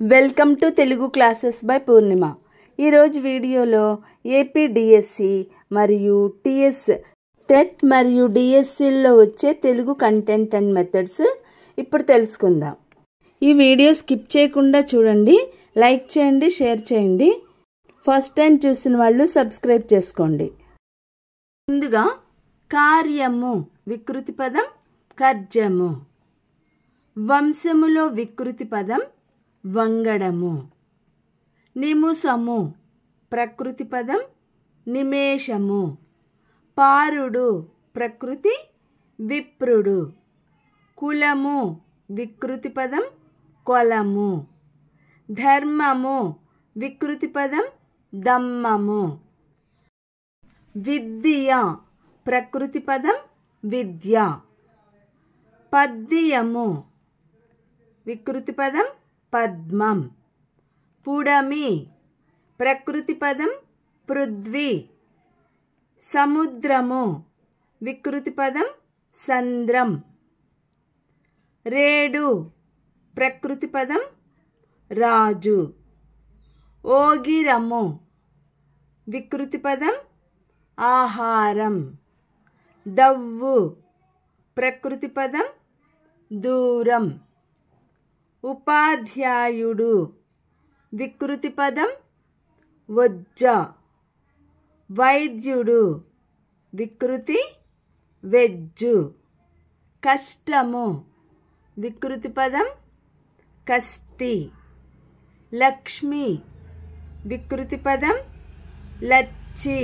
Welcome to Telugu classes by Purnima. ఈరోజు వీడియోలో AP DSC మరియు టిఎస్ టెట్ మరియు డిఎస్సిల్లో వచ్చే తెలుగు కంటెంట్ అండ్ మెథడ్స్ ఇప్పుడు తెలుసుకుందాం. ఈ వీడియో స్కిప్ చేయకుండా చూడండి, లైక్ చేయండి, షేర్ చేయండి. ఫస్ట్ టైం చూసిన వాళ్ళు సబ్స్క్రైబ్ చేసుకోండి. ముందుగా కార్యము వికృతి పదం కర్జము. వంశములో వికృతి పదం వంగడము. నిముసము ప్రకృతి పదం నిమేషము. పారుడు ప్రకృతి విప్రుడు. కులము వికృతి పదం కొలము. ధర్మము వికృతి పదం దమ్మము. విద్య ప్రకృతి పదం విద్య. పద్యము వికృతి పదం పద్మం. పుడమి ప్రకృతి పదం పృథ్వీ. సముద్రము వికృతి పదం సంద్రం. రేడు ప్రకృతి పదం రాజు. ఓగిరము వికృతి పదం ఆహారం. దవ్వు ప్రకృతి పదం దూరం. ఉపాధ్యాయుడు వికృతి పదం వజ్జ. వైద్యుడు వికృతి వెజ్జు. కష్టము వికృతి పదం కస్తి. లక్ష్మి వికృతి పదం లచ్చి.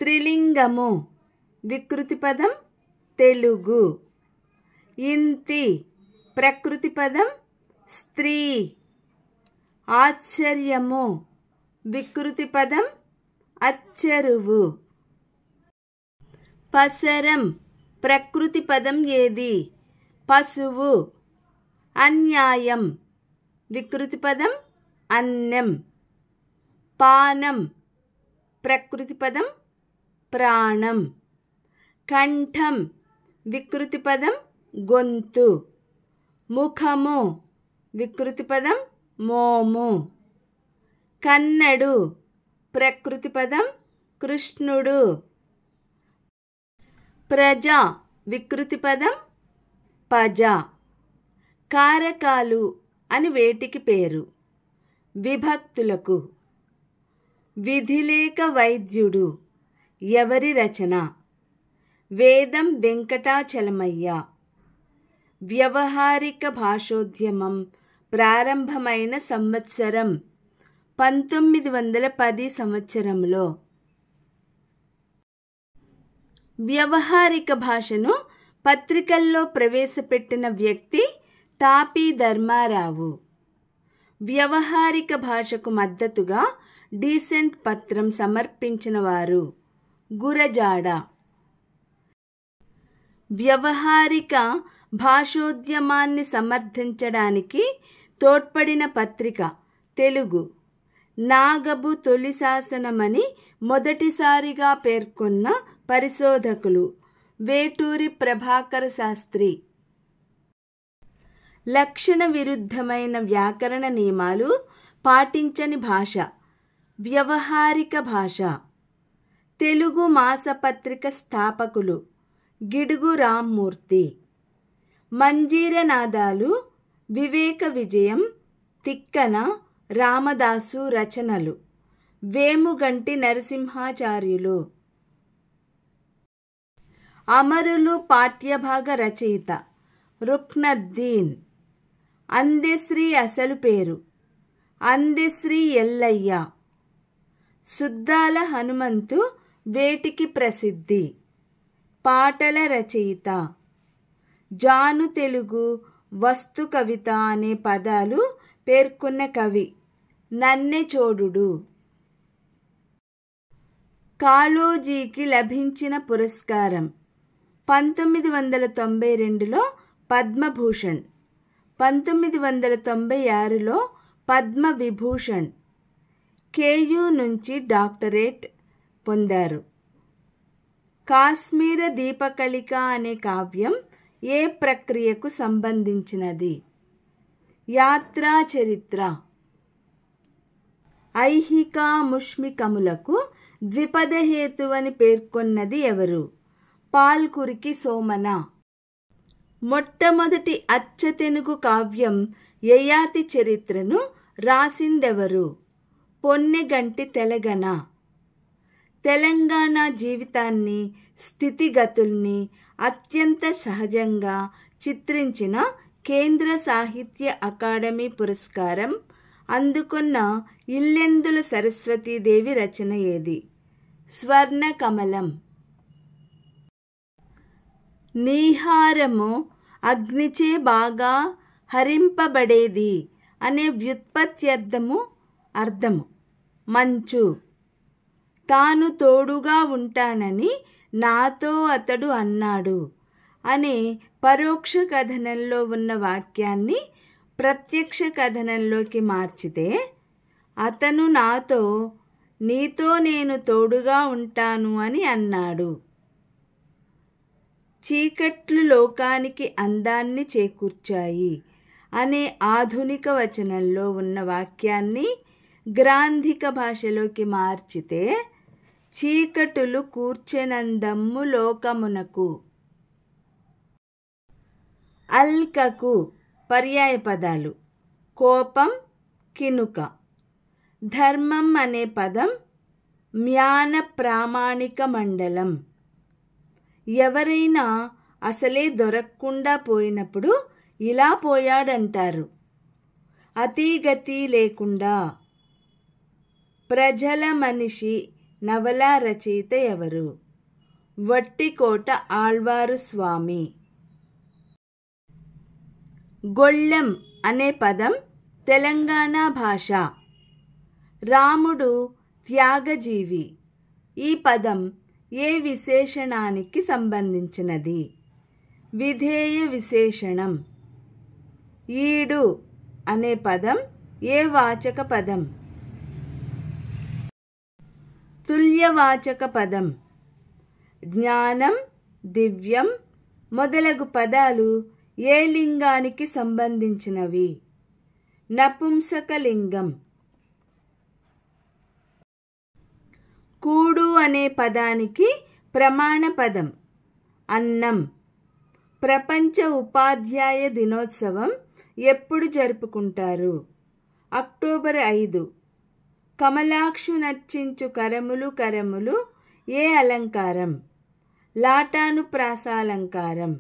త్రిలింగము వికృతి పదం తెలుగు. ఇంతి ప్రకృతి పదం స్త్రీ. ఆశ్చర్యము వికృతి పదం అచ్చెరువు. పసరం ప్రకృతి పదం ఏది పశువు. అన్యాయం వికృతి పదం అన్నం. పానం ప్రకృతి పదం ప్రాణం. కంఠం వికృతి పదం గొంతు. ముఖము వికృతి పదం మోము. కన్నడు ప్రకృతి పదం కృష్ణుడు. ప్రజ వికృతి పదం పజ. కారకాలు అని వేటికి పేరు విభక్తులకు. విధిలేక వైద్యుడు ఎవరి రచన? వేదం వెంకటాచలమయ్య. వ్యవహారిక భాషోద్యమం ప్రారంభమైన సంవత్సరం 1910 సంవత్సరంలో. వ్యవహారిక భాషను పత్రికల్లో ప్రవేశపెట్టిన వ్యక్తి తాపీ ధర్మారావు. వ్యవహారిక భాషకు మద్దతుగా డీసెంట్ పత్రం సమర్పించిన వారు గురజాడ. వ్యవహారిక భాషోద్యమాన్ని సమర్థించడానికి తోడ్పడిన పత్రిక తెలుగు. నాగబు తొలి శాసనమని మొదటిసారిగా పేర్కొన్న పరిశోధకులు వేటూరి ప్రభాకర శాస్త్రి. లక్షణ విరుద్ధమైన వ్యాకరణ నియమాలు పాటించని భాష వ్యవహారిక భాష. తెలుగు మాసపత్రిక స్థాపకులు గిడుగు రామ్మూర్తి. మంజీరనాదాలు వివేక విజయం తిక్కన రామదాసు రచనలు వేముగంటి నరసింహాచార్యులు. అమరులు పాఠ్యభాగ రచయిత రుక్నుద్దీన్. అందెశ్రీ అసలు పేరు అందెశ్రీ ఎల్లయ్య. సుద్దాల హనుమంతు వేటికి ప్రసిద్ధి? పాటల రచయిత. జాను తెలుగు వస్తు కవిత అనే పదాలు పేర్కొన్న కవి నన్నెచోడుడు. కాళోజీకి లభించిన పురస్కారం 1992లో పద్మభూషణ్, 1996లో పద్మవిభూషణ్. కేయూ నుంచి డాక్టరేట్ పొందారు. కాశ్మీర దీపకళిక అనే కావ్యం ఏ ప్రక్రియకు సంబంధించినది? యాత్రా చరిత్ర. ఐహికాముష్మికములకు ద్విపద హేతువని పేర్కొన్నది ఎవరు? పాల్కురికి సోమన. మొట్టమొదటి అచ్చతెనుగు కావ్యం యయాతి చరిత్రను రాసిందెవరు? పొన్నెగంటి తెలగన. తెలంగాణ జీవితాన్ని, స్థితిగతుల్ని అత్యంత సహజంగా చిత్రించిన కేంద్ర సాహిత్య అకాడమీ పురస్కారం అందుకున్న ఇల్లెందుల సరస్వతీదేవి రచన ఏది? స్వర్ణకమలం. నీహారము అగ్నిచే బాగా హరింపబడేది అనే వ్యుత్పత్త్యర్థము అర్థము మంచు. తాను తోడుగా ఉంటానని నాతో అతడు అన్నాడు అనే పరోక్ష కథనంలో ఉన్న వాక్యాన్ని ప్రత్యక్ష కథనంలోకి మార్చితే అతను నాతో, నీతో నేను తోడుగా ఉంటాను అని అన్నాడు. చీకట్లు లోకానికి అందాన్ని చేకూర్చాయి అనే ఆధునిక వచనంలో ఉన్న వాక్యాన్ని గ్రాంధిక భాషలోకి మార్చితే చీకటులు కూర్చెనందమ్ము లోకమునకు. అల్కకు పర్యాయ పదాలు కోపం, కినుక. ధర్మం అనే పదం మ్యాన ప్రామాణిక మండలం. ఎవరైనా అసలే దొరకకుండా పోయినప్పుడు ఇలా పోయాడంటారు. అతీగతి లేకుండా. ప్రజల మనిషి నవల రచయిత ఎవరు? వట్టికోట ఆళ్వారు స్వామి. గొళ్ళెం అనే పదం తెలంగాణ భాష. రాముడు త్యాగజీవి. ఈ పదం ఏ విశేషణానికి సంబంధించినది? విధేయ విశేషణం. ఈడు అనే పదం ఏ వాచక పదం? తుల్యవాచక పదం. జ్ఞానం, దివ్యం మొదలగు పదాలు ఏ లింగానికి సంబంధించినవి? నపుంసకలింగం. కూడు అనే పదానికి ప్రమాణ పదం అన్నం. ప్రపంచ ఉపాధ్యాయ దినోత్సవం ఎప్పుడు జరుపుకుంటారు? అక్టోబర్ 5. కమలాక్షు నర్చించు కరములు కరములు ఏ అలంకారం? లాటాను ప్రాసాలంకారం.